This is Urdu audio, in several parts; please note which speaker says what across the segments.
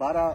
Speaker 1: 12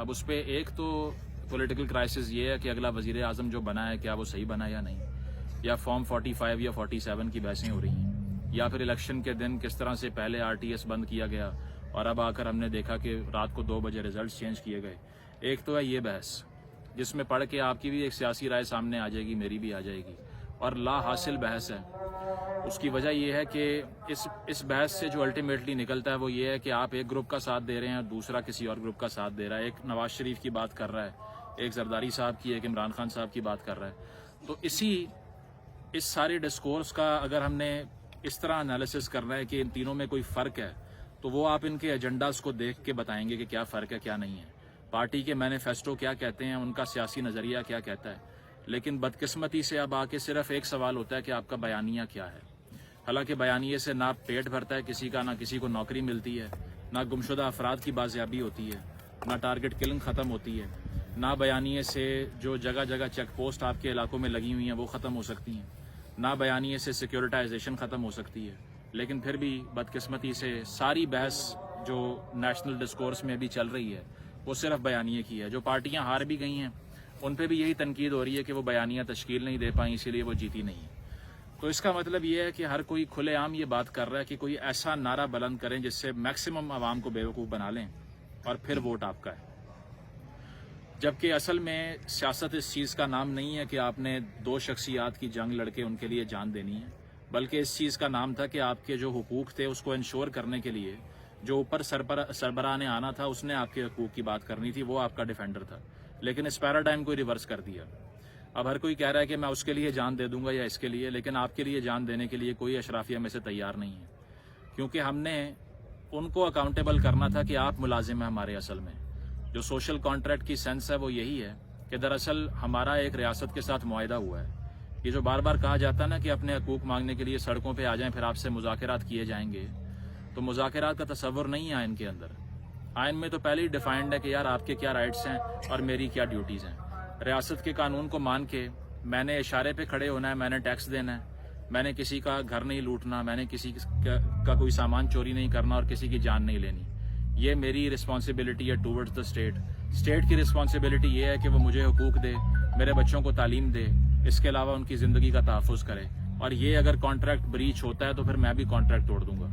Speaker 2: اب اس پہ ایک تو پولیٹیکل کرائسس یہ ہے کہ اگلا وزیر اعظم جو بنا ہے کیا وہ صحیح بنا یا نہیں, یا فارم 45 یا 47 کی بحثیں ہو رہی ہیں, یا پھر الیکشن کے دن کس طرح سے پہلے RTS بند کیا گیا اور اب آ کر ہم نے دیکھا کہ رات کو 2 بجے ریزلٹس چینج کیے گئے. ایک تو ہے یہ بحث جس میں پڑھ کے آپ کی بھی ایک سیاسی رائے سامنے آ جائے گی, میری بھی آ جائے گی, اور لا حاصل بحث ہے. اس کی وجہ یہ ہے کہ اس بحث سے جو الٹیمیٹلی نکلتا ہے وہ یہ ہے کہ آپ ایک گروپ کا ساتھ دے رہے ہیں اور دوسرا کسی اور گروپ کا ساتھ دے رہا ہے. ایک نواز شریف کی بات کر رہا ہے, ایک زرداری صاحب کی, ایک عمران خان صاحب کی بات کر رہا ہے. تو اس سارے ڈسکورس کا اگر ہم نے اس طرح انالیسس کرنا ہے کہ ان تینوں میں کوئی فرق ہے تو وہ آپ ان کے ایجنڈاز کو دیکھ کے بتائیں گے کہ کیا فرق ہے کیا نہیں ہے. پارٹی کے مینیفیسٹو کیا کہتے ہیں, ان کا سیاسی نظریہ کیا کہتا ہے. لیکن بدقسمتی سے اب آ کے صرف ایک سوال ہوتا ہے کہ آپ کا بیانیہ کیا ہے. حالانکہ بیانیے سے نہ پیٹ بھرتا ہے کسی کا, نہ کسی کو نوکری ملتی ہے, نہ گمشدہ افراد کی بازیابی ہوتی ہے, نہ ٹارگٹ کلنگ ختم ہوتی ہے, نہ بیانیے سے جو جگہ جگہ چیک پوسٹ آپ کے علاقوں میں لگی ہوئی ہیں وہ ختم ہو سکتی ہیں, نہ بیانیے سے سیکیورٹائزیشن ختم ہو سکتی ہے. لیکن پھر بھی بدقسمتی سے ساری بحث جو نیشنل ڈسکورس میں ابھی چل رہی ہے وہ صرف بیانیے کی ہے. جو پارٹیاں ہار بھی گئی ہیں ان پہ بھی یہی تنقید ہو رہی ہے کہ وہ بیانیہ تشکیل نہیں دے پائیں, اسی لیے وہ جیتی نہیں. تو اس کا مطلب یہ ہے کہ ہر کوئی کھلے عام یہ بات کر رہا ہے کہ کوئی ایسا نعرہ بلند کریں جس سے میکسیمم عوام کو بیوقوف بنا لیں اور پھر ووٹ آپ کا ہے. جبکہ اصل میں سیاست اس چیز کا نام نہیں ہے کہ آپ نے 2 شخصیات کی جنگ لڑ کے ان کے لیے جان دینی ہے, بلکہ اس چیز کا نام تھا کہ آپ کے جو حقوق تھے اس کو انشور کرنے کے لیے جو اوپر سربراہ نے آنا تھا اس نے آپ کے حقوق کی بات کرنی تھی, وہ آپ کا ڈیفینڈر تھا. لیکن اس پیراڈائم کو ریورس کر دیا. اب ہر کوئی کہہ رہا ہے کہ میں اس کے لیے جان دے دوں گا یا اس کے لیے, لیکن آپ کے لیے جان دینے کے لیے کوئی اشرافیہ میں سے تیار نہیں ہے, کیونکہ ہم نے ان کو اکاؤنٹیبل کرنا تھا کہ آپ ملازم ہیں ہمارے. اصل میں جو سوشل کانٹریکٹ کی سینس ہے وہ یہی ہے کہ دراصل ہمارا ایک ریاست کے ساتھ معاہدہ ہوا ہے. یہ جو بار بار کہا جاتا ہے نا کہ اپنے حقوق مانگنے کے لیے سڑکوں پہ آ جائیں پھر آپ سے مذاکرات کیے جائیں گے, تو مذاکرات کا تصور نہیں ہے آئین کے اندر. آئین میں تو پہلے ہی ڈیفائنڈ ہے کہ یار آپ کے کیا رائٹس ہیں اور میری کیا ڈیوٹیز ہیں. ریاست کے قانون کو مان کے میں نے اشارے پہ کھڑے ہونا ہے, میں نے ٹیکس دینا ہے, میں نے کسی کا گھر نہیں لوٹنا, میں نے کسی کا کوئی سامان چوری نہیں کرنا اور کسی کی جان نہیں لینی. یہ میری رسپانسبلٹی ہے ٹورڈز دا اسٹیٹ. اسٹیٹ کی رسپانسبلٹی یہ ہے کہ وہ مجھے حقوق دے, میرے بچوں کو تعلیم دے, اس کے علاوہ ان کی زندگی کا تحفظ کرے. اور یہ اگر کانٹریکٹ بریچ ہوتا ہے تو پھر میں بھی کانٹریکٹ توڑ دوں گا.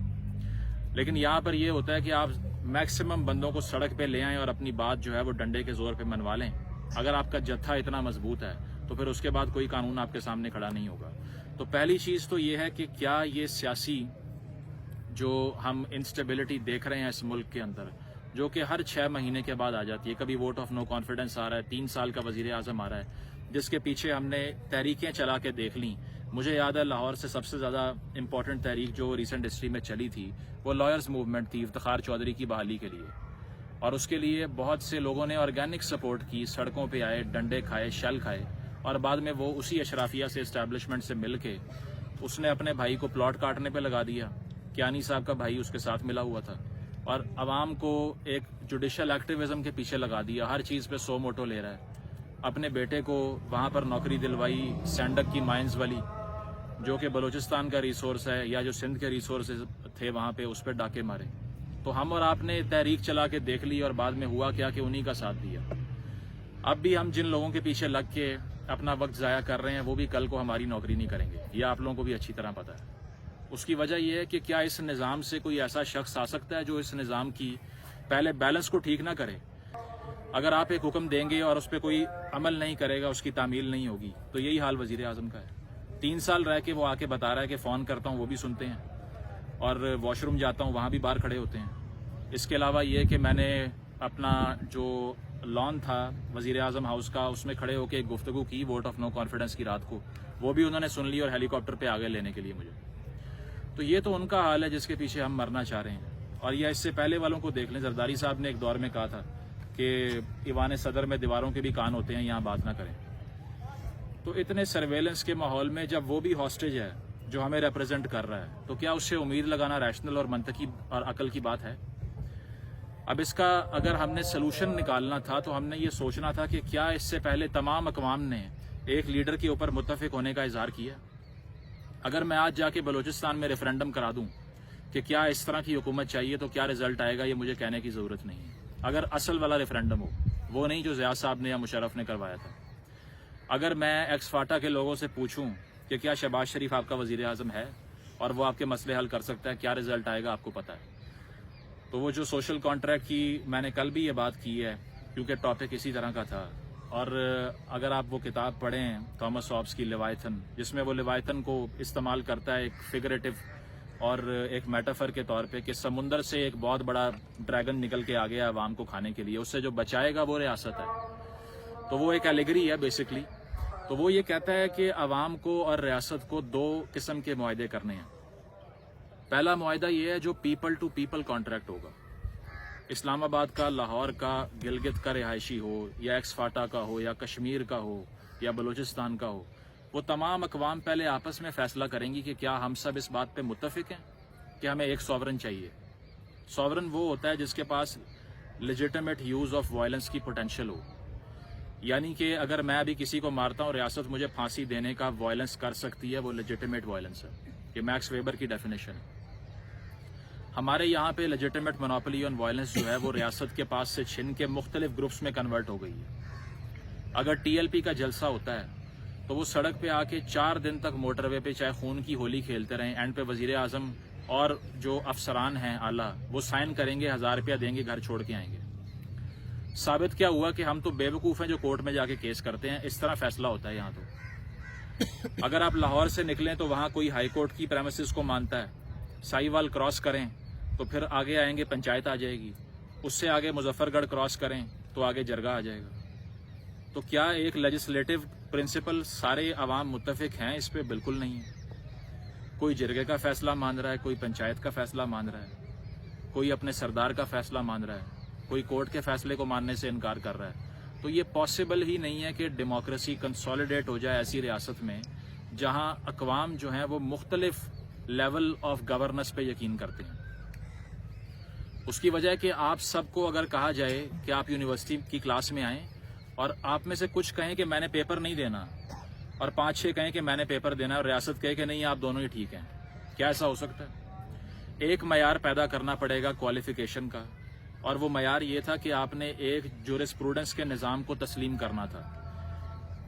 Speaker 2: لیکن یہاں پر یہ ہوتا ہے کہ آپ میکسیمم بندوں کو سڑک پہ لے آئیں اور اپنی بات جو ہے وہ ڈنڈے کے زور پہ منوا لیں. اگر آپ کا جتھا اتنا مضبوط ہے تو پھر اس کے بعد کوئی قانون آپ کے سامنے کھڑا نہیں ہوگا. تو پہلی چیز تو یہ ہے کہ کیا یہ سیاسی جو ہم انسٹیبلٹی دیکھ رہے ہیں اس ملک کے اندر, جو کہ ہر 6 مہینے کے بعد آ جاتی ہے, کبھی ووٹ آف نو کانفیڈنس آ رہا ہے, 3 سال کا وزیر اعظم آ رہا ہے, جس کے پیچھے ہم نے تحریکیں چلا کے دیکھ لیں. مجھے یاد ہے لاہور سے سب سے زیادہ امپورٹنٹ تحریک جو ریسنٹ ہسٹری میں چلی تھی وہ لائرز موومنٹ تھی افتخار چودھری کی بحالی کے لیے, اور اس کے لیے بہت سے لوگوں نے آرگینک سپورٹ کی, سڑکوں پہ آئے, ڈنڈے کھائے, شل کھائے, اور بعد میں وہ اسی اشرافیہ سے اسٹیبلشمنٹ سے مل کے اس نے اپنے بھائی کو پلاٹ کاٹنے پہ لگا دیا. کیانی صاحب کا بھائی اس کے ساتھ ملا ہوا تھا, اور عوام کو ایک جوڈیشل ایکٹیویزم کے پیچھے لگا دیا. ہر چیز پہ 100 موٹو لے رہا ہے. اپنے بیٹے کو وہاں پر نوکری دلوائی سینڈک کی مائنز والی, جو کہ بلوچستان کا ریسورس ہے, یا جو سندھ کے ریسورسز تھے وہاں پہ, اس پہ ڈاکے مارے. تو ہم اور آپ نے تحریک چلا کے دیکھ لی اور بعد میں ہوا کیا کہ انہی کا ساتھ دیا. اب بھی ہم جن لوگوں کے پیچھے لگ کے اپنا وقت ضائع کر رہے ہیں وہ بھی کل کو ہماری نوکری نہیں کریں گے, یہ آپ لوگوں کو بھی اچھی طرح پتہ ہے. اس کی وجہ یہ ہے کہ کیا اس نظام سے کوئی ایسا شخص آ سکتا ہے جو اس نظام کی پہلے بیلنس کو ٹھیک نہ کرے. اگر آپ ایک حکم دیں گے اور اس پہ کوئی عمل نہیں کرے گا, اس کی تعمیل نہیں ہوگی, تو یہی حال وزیر اعظم کا ہے. 3 سال رہ کے وہ آ کے بتا رہا ہے کہ فون کرتا ہوں وہ بھی سنتے ہیں, اور واش روم جاتا ہوں وہاں بھی باہر کھڑے ہوتے ہیں. اس کے علاوہ یہ کہ میں نے اپنا جو لان تھا وزیر اعظم ہاؤس کا اس میں کھڑے ہو کے ایک گفتگو کی ووٹ آف نو کانفیڈنس کی رات کو, وہ بھی انہوں نے سن لی اور ہیلی کاپٹر پہ آگے لینے کے لیے مجھے. تو یہ تو ان کا حال ہے جس کے پیچھے ہم مرنا چاہ رہے ہیں. اور یہ اس سے پہلے والوں کو دیکھ لیں, زرداری صاحب نے ایک دور میں کہا تھا کہ ایوان صدر میں دیواروں کے بھی کان ہوتے ہیں, یہاں بات نہ کریں. تو اتنے سرویلنس کے ماحول میں جب وہ بھی ہاسٹیج ہے جو ہمیں ریپرزینٹ کر رہا ہے, تو کیا اس سے امید لگانا ریشنل اور منطقی اور عقل کی بات ہے؟ اب اس کا اگر ہم نے سلوشن نکالنا تھا تو ہم نے یہ سوچنا تھا کہ کیا اس سے پہلے تمام اقوام نے ایک لیڈر کے اوپر متفق ہونے کا اظہار کیا؟ اگر میں آج جا کے بلوچستان میں ریفرینڈم کرا دوں کہ کیا اس طرح کی حکومت چاہیے تو کیا رزلٹ آئے گا, یہ مجھے کہنے کی ضرورت نہیں ہے. اگر اصل والا ریفرینڈم ہو وہ نہیں جو زیاد صاحب نے یا مشرف نے کروایا تھا. اگر میں ایکس فاٹا کے لوگوں سے پوچھوں کہ کیا شہباز شریف آپ کا وزیر اعظم ہے اور وہ آپ کے مسئلے حل کر سکتا ہے, کیا رزلٹ آئے گا آپ کو پتہ ہے. تو وہ جو سوشل کانٹریکٹ کی میں نے کل بھی یہ بات کی ہے کیونکہ ٹاپک اسی طرح کا تھا. اور اگر آپ وہ کتاب پڑھیں تھامس ہابس کی لیوائتھن, جس میں وہ لیوائتھن کو استعمال کرتا ہے ایک فگریٹو اور ایک میٹافر کے طور پہ کہ سمندر سے ایک بہت بڑا ڈریگن نکل کے آ گیا عوام کو کھانے کے لیے, اس سے جو بچائے گا وہ ریاست ہے. تو وہ ایک ایلیگری ہے بیسکلی. تو وہ یہ کہتا ہے کہ عوام کو اور ریاست کو دو قسم کے معاہدے کرنے ہیں. پہلا معاہدہ یہ ہے جو پیپل ٹو پیپل کانٹریکٹ ہوگا. اسلام آباد کا, لاہور کا, گلگت کا رہائشی ہو یا ایکس فاٹا کا ہو یا کشمیر کا ہو یا بلوچستان کا ہو, وہ تمام اقوام پہلے آپس میں فیصلہ کریں گی کہ کیا ہم سب اس بات پہ متفق ہیں کہ ہمیں ایک سوورن چاہیے. سوورن وہ ہوتا ہے جس کے پاس لیجیٹمیٹ یوز آف وائلنس کی پوٹینشیل ہو. یعنی کہ اگر میں ابھی کسی کو مارتا ہوں, ریاست مجھے پھانسی دینے کا وائلنس کر سکتی ہے, وہ لیجیٹمیٹ وائلنس ہے. یہ میکس ویبر کی ڈیفینیشن ہے. ہمارے یہاں پہ لیجیٹمیٹ مونوپولی آن وائلنس جو ہے وہ ریاست کے پاس سے چھن کے مختلف گروپس میں کنورٹ ہو گئی ہے. اگر ٹی ایل پی کا جلسہ ہوتا ہے تو وہ سڑک پہ آ کے 4 دن تک موٹر وے پہ چاہے خون کی ہولی کھیلتے رہیں, اینڈ پہ وزیر اعظم اور جو افسران ہیں اعلیٰ وہ سائن کریں گے, 1000 روپیہ دیں گے, گھر چھوڑ کے آئیں گے. ثابت کیا ہوا کہ ہم تو بے وقوف ہیں جو کورٹ میں جا کے کیس کرتے ہیں. اس طرح فیصلہ ہوتا ہے یہاں. تو اگر آپ لاہور سے نکلیں تو وہاں کوئی ہائی کورٹ کی پریمیسز کو مانتا ہے, سائی وال کراس کریں تو پھر آگے آئیں گے پنچایت آ جائے گی, اس سے آگے مظفر گڑھ کراس کریں تو آگے جرگہ آ جائے گا. تو کیا ایک لیجسلیٹو پرنسپل سارے عوام متفق ہیں اس پہ؟ بالکل نہیں ہے. کوئی جرگے کا فیصلہ مان رہا ہے, کوئی پنچایت کا فیصلہ مان رہا ہے, کوئی اپنے سردار کا فیصلہ مان رہا ہے, کوئی کورٹ کے فیصلے کو ماننے سے انکار کر رہا ہے. تو یہ پاسبل ہی نہیں ہے کہ ڈیموکریسی کنسالیڈیٹ ہو جائے ایسی ریاست میں جہاں اقوام جو ہیں وہ مختلف لیول آف گورننس پہ یقین کرتے ہیں. اس کی وجہ ہے کہ آپ سب کو اگر کہا جائے کہ آپ یونیورسٹی کی کلاس میں آئیں اور آپ میں سے کچھ کہیں کہ میں نے پیپر نہیں دینا اور 5-6 کہیں کہ میں نے پیپر دینا ہے اور ریاست کہے کہ نہیں آپ دونوں ہی ٹھیک ہیں, کیا ایسا ہو سکتا ہے؟ ایک معیار پیدا کرنا پڑے گا کوالیفیکیشن کا, اور وہ معیار یہ تھا کہ آپ نے ایک جورسپروڈنس کے نظام کو تسلیم کرنا تھا.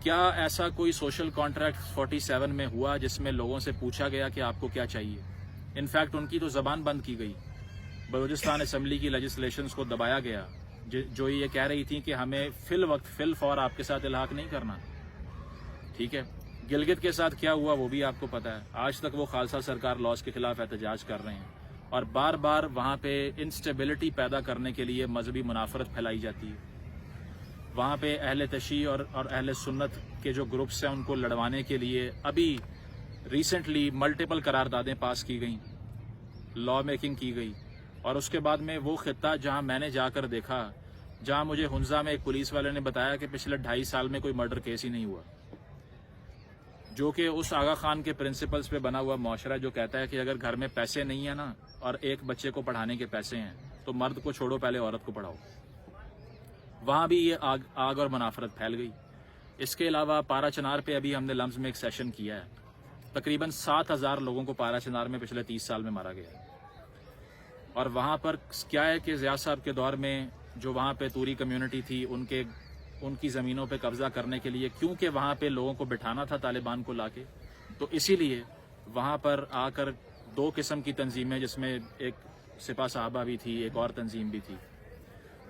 Speaker 2: کیا ایسا کوئی سوشل کانٹریکٹ 47 میں ہوا جس میں لوگوں سے پوچھا گیا کہ آپ کو کیا چاہیے؟ انفیکٹ ان کی تو زبان بند کی گئی. بلوچستان اسمبلی کی لیجسلیشنز کو دبایا گیا جو یہ کہہ رہی تھی کہ ہمیں فی الوقت فی الفور آپ کے ساتھ الحاق نہیں کرنا. ٹھیک ہے, گلگت کے ساتھ کیا ہوا وہ بھی آپ کو پتا ہے. آج تک وہ خالصہ سرکار لاس کے خلاف احتجاج کر رہے ہیں اور بار بار وہاں پہ انسٹیبلٹی پیدا کرنے کے لیے مذہبی منافرت پھیلائی جاتی ہے. وہاں پہ اہل تشیع اور اہل سنت کے جو گروپس ہیں ان کو لڑوانے کے لیے ابھی ریسنٹلی ملٹیپل قراردادیں پاس کی گئیں, لا میکنگ کی گئی. اور اس کے بعد میں وہ خطہ جہاں میں نے جا کر دیکھا, جہاں مجھے ہنزا میں ایک پولیس والے نے بتایا کہ پچھلے 2.5 سال میں کوئی مرڈر کیس ہی نہیں ہوا, جو کہ اس آغا خان کے پرنسپلز پہ بنا ہوا معاشرہ جو کہتا ہے کہ اگر گھر میں پیسے نہیں ہیں نا اور ایک بچے کو پڑھانے کے پیسے ہیں تو مرد کو چھوڑو, پہلے عورت کو پڑھاؤ. وہاں بھی یہ آگ اور منافرت پھیل گئی. اس کے علاوہ پارا چنار پہ ابھی ہم نے لمز میں ایک سیشن کیا ہے. تقریباً 7,000 لوگوں کو پارا چنار میں پچھلے 30 سال میں مارا گیا. اور وہاں پر کیا ہے کہ زیاد صاحب کے دور میں جو وہاں پہ توری کمیونٹی تھی ان کی زمینوں پہ قبضہ کرنے کے لیے, کیونکہ وہاں پہ لوگوں کو بٹھانا تھا طالبان کو لا کے, تو اسی لیے وہاں پر آ کر 2 قسم کی تنظیمیں, جس میں ایک سپاہ صحابہ بھی تھی, ایک اور تنظیم بھی تھی,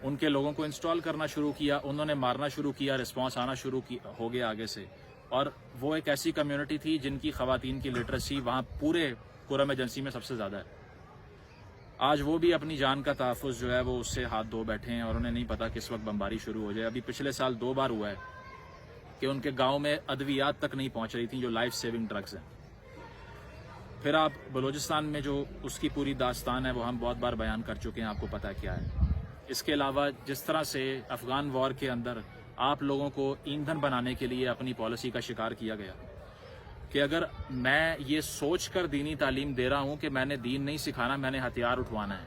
Speaker 2: ان کے لوگوں کو انسٹال کرنا شروع کیا. انہوں نے مارنا شروع کیا, رسپانس آنا شروع ہو گیا آگے سے. اور وہ ایک ایسی کمیونٹی تھی جن کی خواتین کی لٹریسی وہاں پورے قرم ایجنسی میں سب سے زیادہ ہے. آج وہ بھی اپنی جان کا تحفظ جو ہے وہ اس سے ہاتھ دھو بیٹھے ہیں اور انہیں نہیں پتا کس وقت بمباری شروع ہو جائے. ابھی پچھلے سال 2 بار ہوا ہے کہ ان کے گاؤں میں ادویات تک نہیں پہنچ رہی تھیں جو لائف سیونگ ڈرگز ہیں. پھر آپ بلوچستان میں جو اس کی پوری داستان ہے وہ ہم بہت بار بیان کر چکے ہیں, آپ کو پتہ کیا ہے. اس کے علاوہ جس طرح سے افغان وار کے اندر آپ لوگوں کو ایندھن بنانے کے لیے اپنی پالیسی کا شکار کیا گیا کہ اگر میں یہ سوچ کر دینی تعلیم دے رہا ہوں کہ میں نے دین نہیں سکھانا, میں نے ہتھیار اٹھوانا ہے,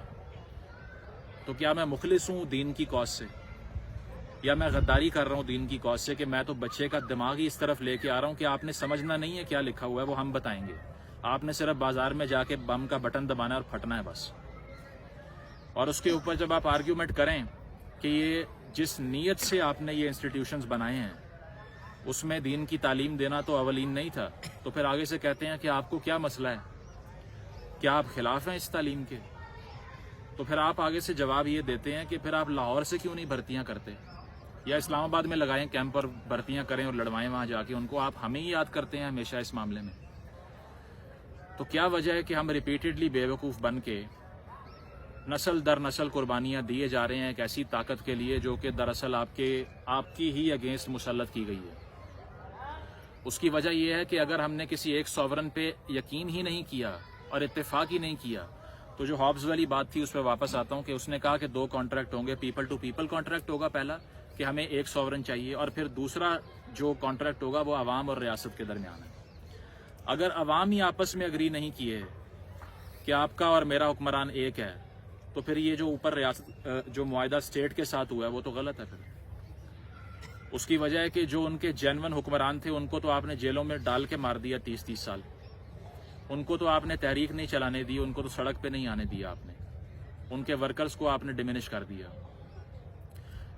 Speaker 2: تو کیا میں مخلص ہوں دین کی کاز سے, یا میں غداری کر رہا ہوں دین کی کاز سے کہ میں تو بچے کا دماغ ہی اس طرف لے کے آ رہا ہوں کہ آپ نے سمجھنا نہیں ہے کیا لکھا ہوا ہے, وہ ہم بتائیں گے, آپ نے صرف بازار میں جا کے بم کا بٹن دبانا ہے اور پھٹنا ہے بس. اور اس کے اوپر جب آپ آرگیومنٹ کریں کہ یہ جس نیت سے آپ نے یہ انسٹیٹیوشنز بنائے ہیں اس میں دین کی تعلیم دینا تو اولین نہیں تھا، تو پھر آگے سے کہتے ہیں کہ آپ کو کیا مسئلہ ہے، کیا آپ خلاف ہیں اس تعلیم کے؟ تو پھر آپ آگے سے جواب یہ دیتے ہیں کہ پھر آپ لاہور سے کیوں نہیں بھرتیاں کرتے، یا اسلام آباد میں لگائیں کیمپ پر بھرتیاں کریں اور لڑوائیں وہاں جا کے ان کو، آپ ہمیں ہی یاد کرتے ہیں ہمیشہ اس معاملے میں۔ تو کیا وجہ ہے کہ ہم ریپیٹڈلی بے وقوف بن کے نسل در نسل قربانیاں دیے جا رہے ہیں ایک ایسی طاقت کے لیے جو کہ دراصل آپ کی ہی اگینسٹ مسلط کی گئی ہے؟ اس کی وجہ یہ ہے کہ اگر ہم نے کسی ایک سوورن پہ یقین ہی نہیں کیا اور اتفاق ہی نہیں کیا، تو جو ہابز والی بات تھی اس پہ واپس آتا ہوں کہ اس نے کہا کہ 2 کانٹریکٹ ہوں گے، پیپل ٹو پیپل کانٹریکٹ ہوگا پہلا، کہ ہمیں ایک سوورن چاہیے، اور پھر دوسرا جو کانٹریکٹ ہوگا وہ عوام اور ریاست کے درمیان ہے۔ اگر عوام ہی آپس میں اگری نہیں کیے کہ آپ کا اور میرا حکمران ایک ہے، تو پھر یہ جو اوپر ریاست جو معاہدہ اسٹیٹ کے ساتھ ہوا ہے وہ تو غلط ہے۔ پھر اس کی وجہ ہے کہ جو ان کے جینون حکمران تھے ان کو تو آپ نے جیلوں میں ڈال کے مار دیا 30 سال، ان کو تو آپ نے تحریک نہیں چلانے دی، ان کو تو سڑک پہ نہیں آنے دیا آپ نے، ان کے ورکرز کو آپ نے ڈیمینش کر دیا۔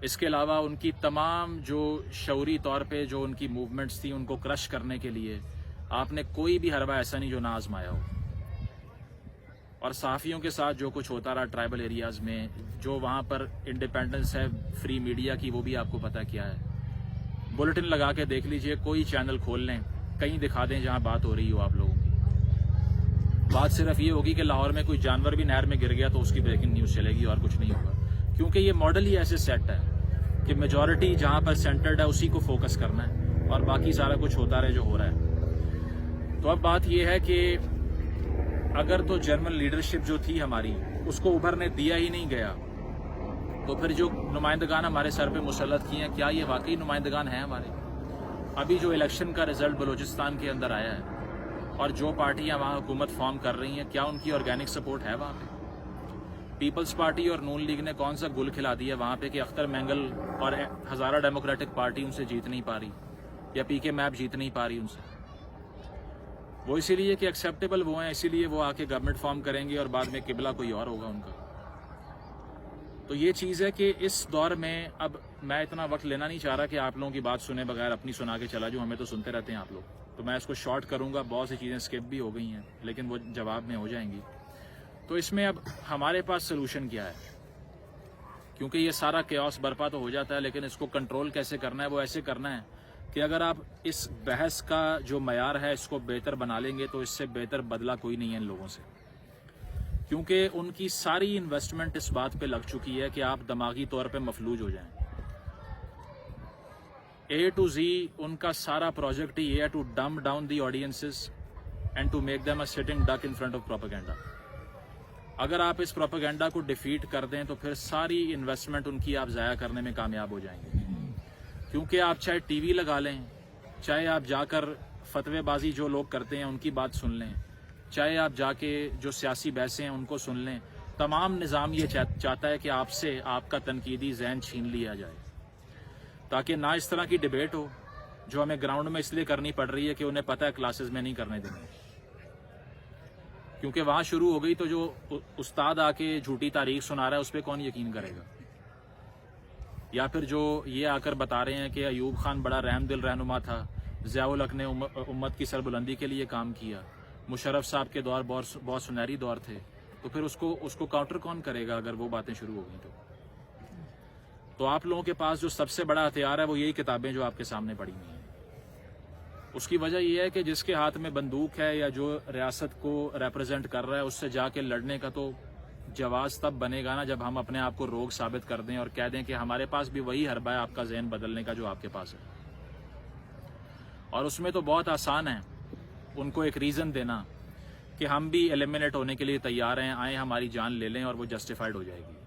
Speaker 2: اس کے علاوہ ان کی تمام جو شعوری طور پہ جو ان کی موومنٹس تھیں ان کو کرش کرنے کے لیے آپ نے کوئی بھی حربہ ایسا نہیں جو نہ آزمایا ہو۔ اور صحافیوں کے ساتھ جو کچھ ہوتا رہا ٹرائبل ایریاز میں، جو وہاں پر انڈیپینڈنس ہے فری میڈیا کی، وہ بھی آپ کو پتہ کیا ہے۔ بلٹن لگا کے دیکھ لیجئے، کوئی چینل کھول لیں، کہیں دکھا دیں جہاں بات ہو رہی ہو آپ لوگوں کی۔ بات صرف یہ ہوگی کہ لاہور میں کوئی جانور بھی نہر میں گر گیا تو اس کی بریکنگ نیوز چلے گی اور کچھ نہیں ہوگا، کیونکہ یہ ماڈل ہی ایسے سیٹ ہے کہ میجورٹی جہاں پر سینٹرڈ ہے اسی کو فوکس کرنا ہے اور باقی سارا کچھ ہوتا رہے جو ہو رہا ہے۔ تو اب بات یہ ہے کہ اگر تو جرمن لیڈرشپ جو تھی ہماری اس کو ابھرنے دیا ہی نہیں گیا، تو پھر جو نمائندگان ہمارے سر پہ مسلط کیے ہیں، کیا یہ واقعی نمائندگان ہیں ہمارے؟ ابھی جو الیکشن کا رزلٹ بلوچستان کے اندر آیا ہے اور جو پارٹیاں وہاں حکومت فارم کر رہی ہیں، کیا ان کی آرگینک سپورٹ ہے وہاں پہ؟ پیپلز پارٹی اور نون لیگ نے کون سا گل کھلا دیا وہاں پہ کہ اختر مینگل اور ہزارہ ڈیموکریٹک پارٹی ان سے جیت نہیں پا رہی، یا پی کے میپ جیت نہیں پا رہی ان سے؟ وہ اسی لیے کہ ایکسیپٹیبل وہ ہیں، اسی لیے وہ آ کے گورنمنٹ فارم کریں گے اور بعد میں قبلہ کوئی اور ہوگا ان کا۔ تو یہ چیز ہے کہ اس دور میں اب میں اتنا وقت لینا نہیں چاہ رہا کہ آپ لوگوں کی بات سنے بغیر اپنی سنا کے چلا جاؤں، ہمیں تو سنتے رہتے ہیں آپ لوگ، تو میں اس کو شارٹ کروں گا، بہت سی چیزیں اسکپ بھی ہو گئی ہیں لیکن وہ جواب میں ہو جائیں گی۔ تو اس میں اب ہمارے پاس سلوشن کیا ہے؟ کیونکہ یہ سارا کیوس برپا تو ہو جاتا ہے، لیکن اس کو کنٹرول کیسے کرنا ہے؟ وہ ایسے کرنا ہے کہ اگر آپ اس بحث کا جو معیار ہے اس کو بہتر بنا لیں گے تو اس سے بہتر بدلہ کوئی نہیں ہے ان لوگوں سے، کیونکہ ان کی ساری انویسٹمنٹ اس بات پہ لگ چکی ہے کہ آپ دماغی طور پہ مفلوج ہو جائیں۔ اے ٹو زی ان کا سارا پروجیکٹ ہی یہ ہے to dumb down the audiences and to make them a sitting duck in front of propaganda. اگر آپ اس پروپیگنڈا کو ڈیفیٹ کر دیں تو پھر ساری انویسٹمنٹ ان کی آپ ضائع کرنے میں کامیاب ہو جائیں گے، کیونکہ آپ چاہے ٹی وی لگا لیں، چاہے آپ جا کر فتوی بازی جو لوگ کرتے ہیں ان کی بات سن لیں، چاہے آپ جا کے جو سیاسی بحثیں ہیں ان کو سن لیں، تمام نظام یہ چاہتا ہے کہ آپ سے آپ کا تنقیدی ذہن چھین لیا جائے، تاکہ نہ اس طرح کی ڈیبیٹ ہو جو ہمیں گراؤنڈ میں اس لیے کرنی پڑ رہی ہے کہ انہیں پتہ ہے کلاسز میں نہیں کرنے دیں گے، کیونکہ وہاں شروع ہو گئی تو جو استاد آ کے جھوٹی تاریخ سنا رہا ہے اس پہ کون یقین کرے گا؟ یا پھر جو یہ آ کر بتا رہے ہیں کہ ایوب خان بڑا رحم دل رہنما تھا، ضیاء الحق نے امت کی سربلندی کے لیے کام کیا، مشرف صاحب کے دور بہت سنہری دور تھے، تو پھر اس کو کاؤنٹر کون کرے گا اگر وہ باتیں شروع ہو گئیں؟ تو آپ لوگوں کے پاس جو سب سے بڑا ہتھیار ہے وہ یہی کتابیں جو آپ کے سامنے پڑھی ہوئی ہیں۔ اس کی وجہ یہ ہے کہ جس کے ہاتھ میں بندوق ہے یا جو ریاست کو ریپرزینٹ کر رہا ہے اس سے جا کے لڑنے کا تو جواز تب بنے گا نا جب ہم اپنے آپ کو روگ ثابت کر دیں اور کہہ دیں کہ ہمارے پاس بھی وہی حربہ ہے آپ کا ذہن بدلنے کا جو آپ کے پاس ہے، اور اس میں تو بہت آسان ہے ان کو ایک ریزن دینا کہ ہم بھی ایلیمنیٹ ہونے کے لیے تیار ہیں، آئیں ہماری جان لے لیں، اور وہ جسٹیفائڈ ہو جائے گی۔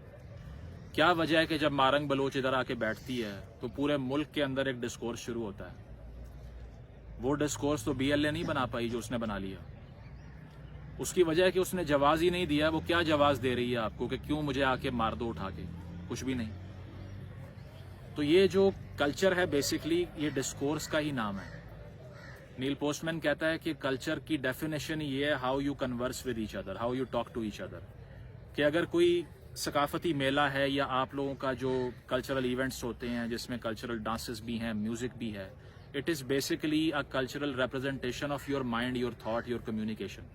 Speaker 2: کیا وجہ ہے کہ جب مارنگ بلوچ ادھر آ کے بیٹھتی ہے تو پورے ملک کے اندر ایک ڈسکورس شروع ہوتا ہے؟ وہ ڈسکورس تو بی ایل اے نہیں بنا پائی جو اس نے بنا لیا۔ اس کی وجہ ہے کہ اس نے جواز ہی نہیں دیا۔ وہ کیا جواز دے رہی ہے آپ کو کہ کیوں مجھے آ کے مار دو اٹھا کے؟ کچھ بھی نہیں۔ تو یہ جو کلچر ہے بیسکلی یہ ڈسکورس کا ہی نام ہے۔ نیل پوسٹ مین کہتا ہے کہ کلچر کی ڈیفینیشن یہ ہے how you converse with each other, how you talk to each other, کہ اگر کوئی ثقافتی میلہ ہے یا آپ لوگوں کا جو کلچرل ایونٹس ہوتے ہیں جس میں کلچرل ڈانسز بھی ہیں، میوزک بھی ہے، it is basically a cultural representation of your mind, your thought, your communication.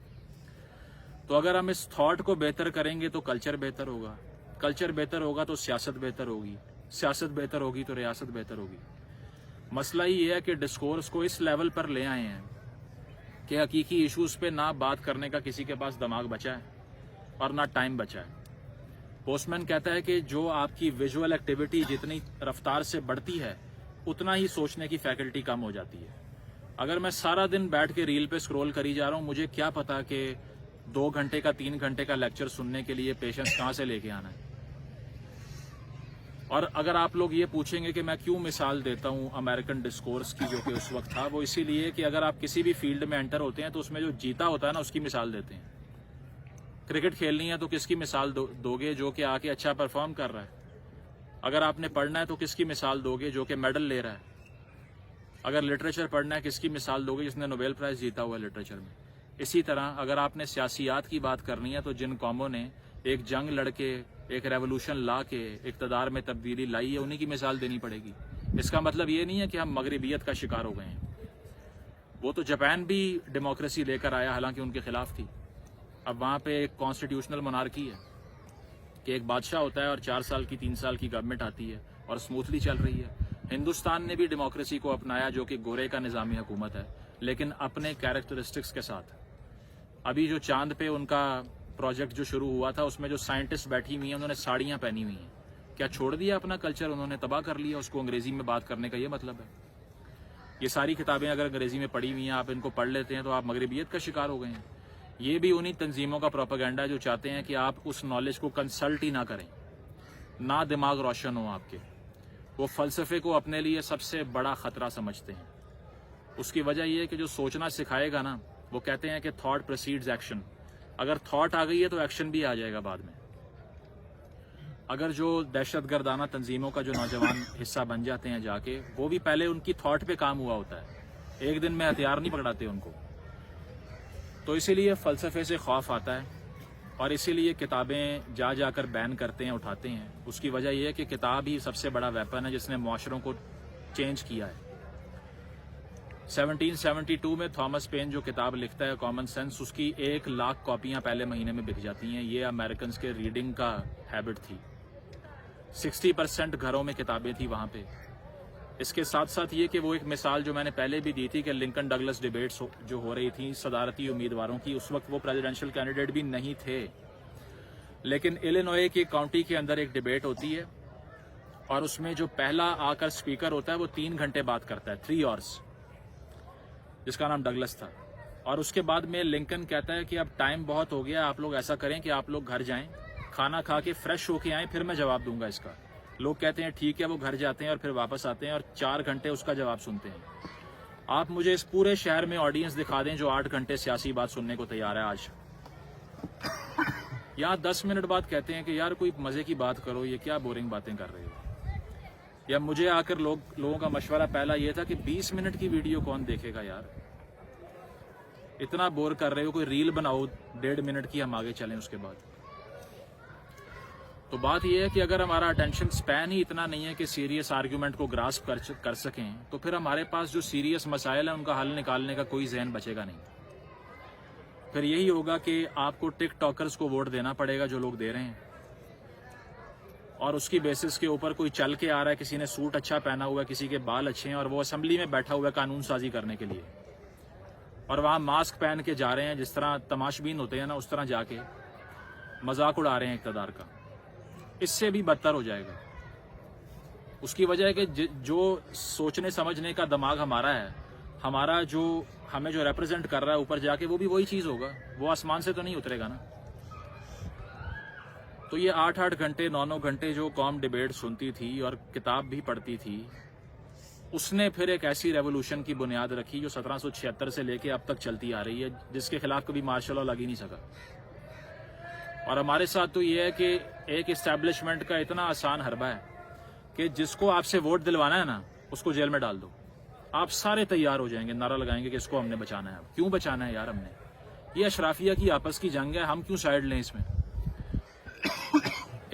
Speaker 2: تو اگر ہم اس تھاٹ کو بہتر کریں گے تو کلچر بہتر ہوگا، کلچر بہتر ہوگا تو سیاست بہتر ہوگی، سیاست بہتر ہوگی تو ریاست بہتر ہوگی. مسئلہ یہ ہے کہ ڈسکورس کو اس لیول پر لے آئے ہیں کہ حقیقی ایشوز پہ نہ بات کرنے کا کسی کے پاس دماغ بچا ہے اور نہ ٹائم بچا ہے. پوسٹ مین کہتا ہے کہ جو آپ کی ویژول ایکٹیویٹی جتنی رفتار سے بڑھتی ہے اتنا ہی سوچنے کی فیکلٹی کم ہو جاتی ہے. اگر میں سارا دن بیٹھ کے ریل پہ سکرول کری جا رہا ہوں، مجھے کیا پتا کہ 2 گھنٹے کا 3 گھنٹے کا لیکچر سننے کے لیے پیشنس کہاں سے لے کے آنا ہے. اور اگر آپ لوگ یہ پوچھیں گے کہ میں کیوں مثال دیتا ہوں امریکن ڈسکورس کی جو کہ اس وقت تھا، وہ اسی لیے کہ اگر آپ کسی بھی فیلڈ میں انٹر ہوتے ہیں تو اس میں جو جیتا ہوتا ہے نا اس کی مثال دیتے ہیں. کرکٹ کھیلنی ہے تو کس کی مثال دو گے؟ جو کہ آ کے اچھا پرفارم کر رہا ہے. اگر آپ نے پڑھنا ہے تو کس کی مثال دو گے؟ جو کہ میڈل لے رہا ہے. اگر لٹریچر پڑھنا ہے کس کی مثال دو گے؟ جس نے نوبیل پرائز جیتا ہوا ہے لٹریچر میں. اسی طرح اگر آپ نے سیاسیات کی بات کرنی ہے تو جن قوموں نے ایک جنگ لڑ کے، ایک ریولوشن لا کے اقتدار میں تبدیلی لائی ہے، انہی کی مثال دینی پڑے گی. اس کا مطلب یہ نہیں ہے کہ ہم مغربیت کا شکار ہو گئے ہیں. وہ تو جاپان بھی ڈیموکریسی لے کر آیا، حالانکہ ان کے خلاف تھی. اب وہاں پہ ایک کانسٹیٹیوشنل مونارکی ہے کہ ایک بادشاہ ہوتا ہے اور 4 سال کی 3 سال کی گورنمنٹ آتی ہے اور اسموتھلی چل رہی ہے. ہندوستان نے بھی ڈیموکریسی کو اپنایا جو کہ گورے کا نظامی حکومت ہے، لیکن اپنے کیریکٹرسٹکس کے ساتھ. ابھی جو چاند پہ ان کا پروجیکٹ جو شروع ہوا تھا اس میں جو سائنٹسٹ بیٹھی ہوئی ہیں انہوں نے ساڑیاں پہنی ہوئی ہیں. کیا چھوڑ دیا اپنا کلچر؟ انہوں نے تباہ کر لیا اس کو. انگریزی میں بات کرنے کا یہ مطلب ہے؟ یہ ساری کتابیں اگر انگریزی میں پڑھی ہوئی ہیں، آپ ان کو پڑھ لیتے ہیں تو آپ مغربیت کا شکار ہو گئے ہیں. یہ بھی انہی تنظیموں کا پروپیگنڈا ہے جو چاہتے ہیں کہ آپ اس نالج کو کنسلٹ ہی نہ کریں، نہ دماغ روشن ہو آپ کے. وہ فلسفے کو اپنے لیے سب سے بڑا خطرہ سمجھتے ہیں. اس کی وجہ یہ ہے کہ جو سوچنا سکھائے گا نا، وہ کہتے ہیں کہ تھاٹ پریسیڈز ایکشن. اگر تھاٹ آ گئی ہے تو ایکشن بھی آ جائے گا بعد میں. اگر جو دہشت گردانہ تنظیموں کا جو نوجوان حصہ بن جاتے ہیں جا کے، وہ بھی پہلے ان کی تھاٹ پہ کام ہوا ہوتا ہے، ایک دن میں ہتھیار نہیں پکڑاتے ان کو. تو اسی لیے فلسفے سے خوف آتا ہے اور اسی لیے کتابیں جا جا کر بین کرتے ہیں، اٹھاتے ہیں. اس کی وجہ یہ ہے کہ کتاب ہی سب سے بڑا ویپن ہے جس نے معاشروں کو چینج کیا ہے. 1772 میں تھامس پین جو کتاب لکھتا ہے کامن سینس، اس کی 1 لاکھ کاپیاں پہلے مہینے میں بک جاتی ہیں. یہ امریکنز کے ریڈنگ کا ہیبٹ تھی. 60% گھروں میں کتابیں تھی وہاں پہ. اس کے ساتھ ساتھ یہ کہ وہ ایک مثال جو میں نے پہلے بھی دی تھی کہ لنکن ڈگلس ڈیبیٹس جو ہو رہی تھیں صدارتی امیدواروں کی، اس وقت وہ پریزیڈنشل کینڈیڈیٹ بھی نہیں تھے، لیکن الینوائے کی کاؤنٹی کے اندر ایک ڈیبیٹ ہوتی ہے اور اس میں جو پہلا آ کر اسپیکر ہوتا ہے وہ 3 گھنٹے بات کرتا ہے، 3 آورس، جس کا نام ڈگلس تھا. اور اس کے بعد میں لنکن کہتا ہے کہ اب ٹائم بہت ہو گیا، آپ لوگ ایسا کریں کہ آپ لوگ گھر جائیں، کھانا کھا کے فریش ہو کے آئیں، پھر میں جواب دوں گا اس کا. لوگ کہتے ہیں ٹھیک ہے، وہ گھر جاتے ہیں اور پھر واپس آتے ہیں اور 4 گھنٹے اس کا جواب سنتے ہیں. آپ مجھے اس پورے شہر میں آڈینس دکھا دیں جو 8 گھنٹے سیاسی بات سننے کو تیار ہے آج. یہاں 10 منٹ بعد کہتے ہیں کہ یار کوئی مزے کی بات کرو، یہ کیا بورنگ باتیں کر رہے ہو. یا مجھے آ کر لوگوں کا مشورہ پہلا یہ تھا کہ 20 منٹ کی ویڈیو کون دیکھے گا یار، اتنا بور کر رہے ہو، کوئی ریل بناؤ 1.5 منٹ کی، ہم آگے چلیں اس کے بعد. تو بات یہ ہے کہ اگر ہمارا اٹینشن سپین ہی اتنا نہیں ہے کہ سیریس آرگیومنٹ کو گراسپ کر سکیں، تو پھر ہمارے پاس جو سیریس مسائل ہیں ان کا حل نکالنے کا کوئی ذہن بچے گا نہیں. پھر یہی ہوگا کہ آپ کو ٹک ٹاکرز کو ووٹ دینا پڑے گا جو لوگ دے رہے ہیں، اور اس کی بیسس کے اوپر کوئی چل کے آ رہا ہے، کسی نے سوٹ اچھا پہنا ہوا ہے، کسی کے بال اچھے ہیں، اور وہ اسمبلی میں بیٹھا ہوا ہے قانون سازی کرنے کے لیے، اور وہاں ماسک پہن کے جا رہے ہیں جس طرح تماشبین ہوتے ہیں نا، اس طرح جا کے مذاق اڑا رہے ہیں اقتدار کا. اس سے بھی بدتر ہو جائے گا. اس کی وجہ ہے کہ جو سوچنے سمجھنے کا دماغ ہمارا ہے، ہمارا جو ہمیں جو ریپرزینٹ کر رہا ہے اوپر جا کے، وہ بھی وہی چیز ہوگا، وہ آسمان سے تو نہیں اترے گا نا. تو یہ 8 گھنٹے 9 گھنٹے جو قوم ڈیبیٹ سنتی تھی اور کتاب بھی پڑھتی تھی، اس نے پھر ایک ایسی ریولوشن کی بنیاد رکھی جو 1776 سے لے کے اب تک چلتی آ رہی ہے، جس کے خلاف کبھی مارشل لا لگ ہی نہیں سکا. اور ہمارے ساتھ تو یہ ہے کہ ایک اسٹیبلشمنٹ کا اتنا آسان حربہ ہے کہ جس کو آپ سے ووٹ دلوانا ہے نا، اس کو جیل میں ڈال دو، آپ سارے تیار ہو جائیں گے، نعرہ لگائیں گے کہ اس کو ہم نے بچانا ہے. کیوں بچانا ہے یار؟ ہم نے یہ اشرافیہ کی آپس کی جنگ ہے، ہم کیوں سائڈ لیں اس میں؟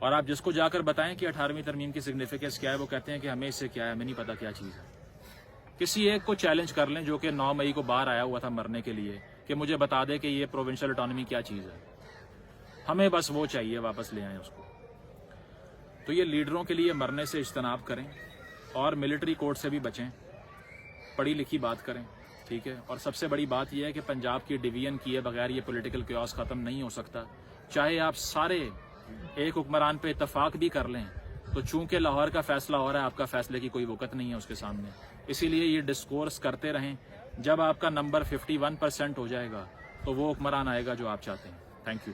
Speaker 2: اور آپ جس کو جا کر بتائیں کہ 18ویں ترمیم کی سگنیفیکینس کیا ہے، وہ کہتے ہیں کہ ہمیں اس سے کیا ہے، ہمیں نہیں پتا کیا چیز ہے. کسی ایک کو چیلنج کر لیں جو کہ 9 مئی کو باہر آیا ہوا تھا مرنے کے لیے، کہ مجھے بتا دے کہ یہ پروونشل اٹانومی کیا چیز ہے. ہمیں بس وہ چاہیے، واپس لے آئیں اس کو. تو یہ لیڈروں کے لیے مرنے سے اجتناب کریں اور ملٹری کورٹ سے بھی بچیں، پڑھی لکھی بات کریں. ٹھیک ہے. اور سب سے بڑی بات یہ ہے کہ پنجاب کی ڈویژن کیے بغیر یہ پولیٹیکل کیوس ختم نہیں ہو سکتا. چاہے آپ سارے ایک حکمران پہ اتفاق بھی کر لیں تو چونکہ لاہور کا فیصلہ ہو رہا ہے، آپ کا فیصلے کی کوئی وقت نہیں ہے اس کے سامنے. اسی لیے یہ ڈسکورس کرتے رہیں. جب آپ کا نمبر 51% ہو جائے گا تو وہ حکمران آئے گا جو آپ چاہتے ہیں. Thank you.